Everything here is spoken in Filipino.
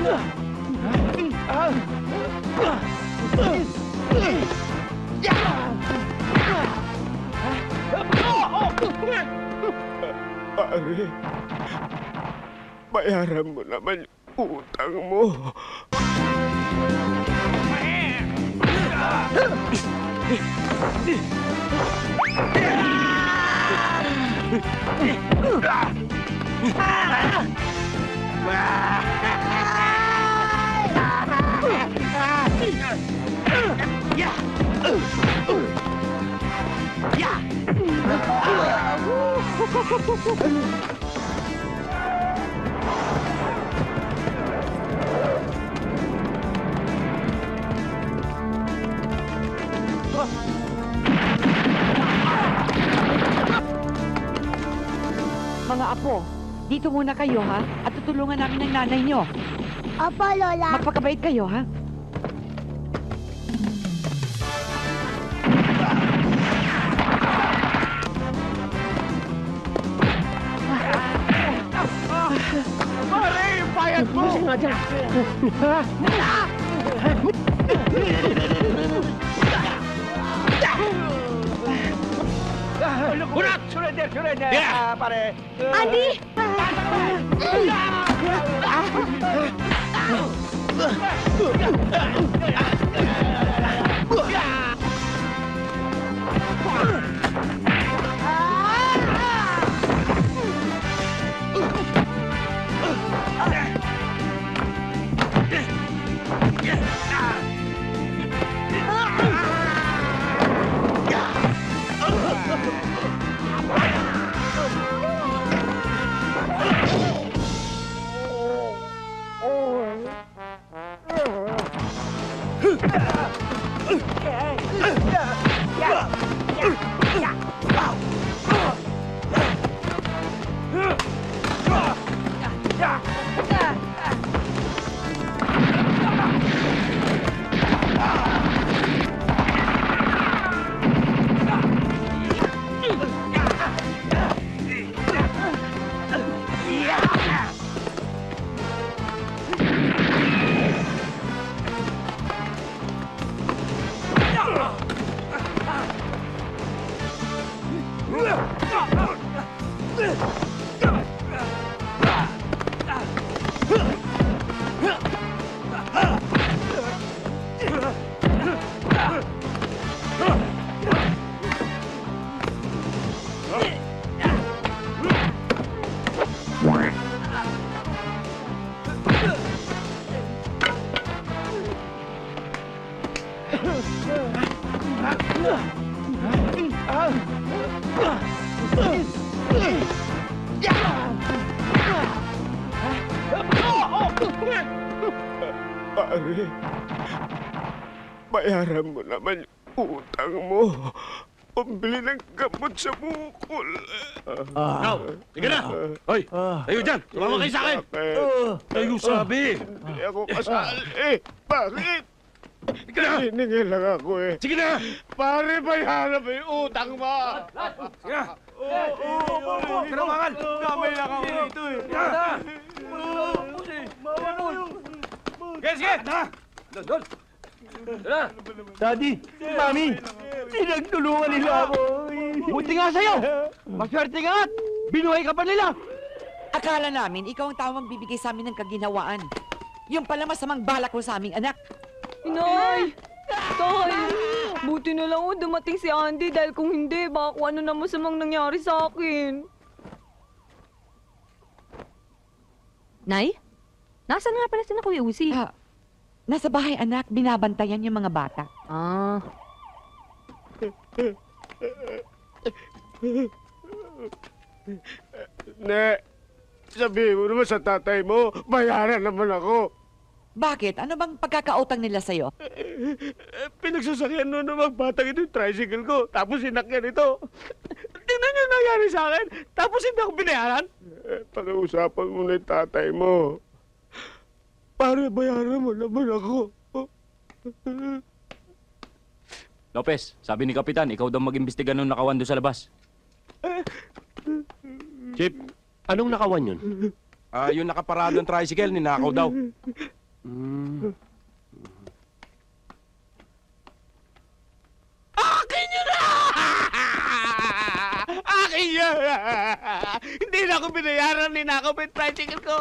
Pare, bayaran mo naman yung utang mo. Mga apo, dito muna kayo ha, at tutulungan namin ng nanay nyo. Opo, Lola. Magpakabait kayo ha. Pare, bayad mo! Busin nga dyan! Burak! Surrender! Surrender! Pare! Andy! Pare, bayaran mo naman yung utang mo. Pambili ng gamot sa bukol. Now, sige na! Hoy, tayo dyan! Sumama kayo sa akin! Tayo sabi! Hindi ako kasal eh. Bakit? Sige na! Hiningin lang ako eh. Sige na! Pare, bayaran mo yung utang mo. Sige na! Karamangan, gamay lang ako dito eh. Sige, sige! Doon! Daddy, Mami, pinagtulungan nila ako. Buti nga sa'yo! Maswerte ka at binuhay ka pa nila! Akala namin ikaw ang tawang bibigay sa amin ng kaginhawaan. Yung pala masamang balak mo sa aming anak. Inay! Tay! Buti na lang dumating si Andy dahil kung hindi, baka kung ano na masamang nangyari sa akin. Nay? Nasaan nga pala si na Kuya Uzi? Nasa bahay anak, binabantayan yung mga bata. Ah. Ne, sabihin mo naman sa tatay mo, bayaran naman ako. Bakit? Ano bang pagkakautang nila sa'yo? Pinagsasakyan nun ng mga batang ito yung tricycle ko, tapos sinakyan ito. Tingnan niyo nangyari sa akin, tapos hindi ako binayaran. Pag-uusapan mo na yung tatay mo. Para bayaran mo naman ako. Lopez, sabi ni Kapitan, ikaw daw mag-imbestiga nung nakawan doon sa labas. Chip, anong nakawan yun? Yung nakaparadong tricycle, ninakaw daw. Akin yun na! Akin yun! Hindi na ako binayaran, ninakaw pa yung tricycle ko.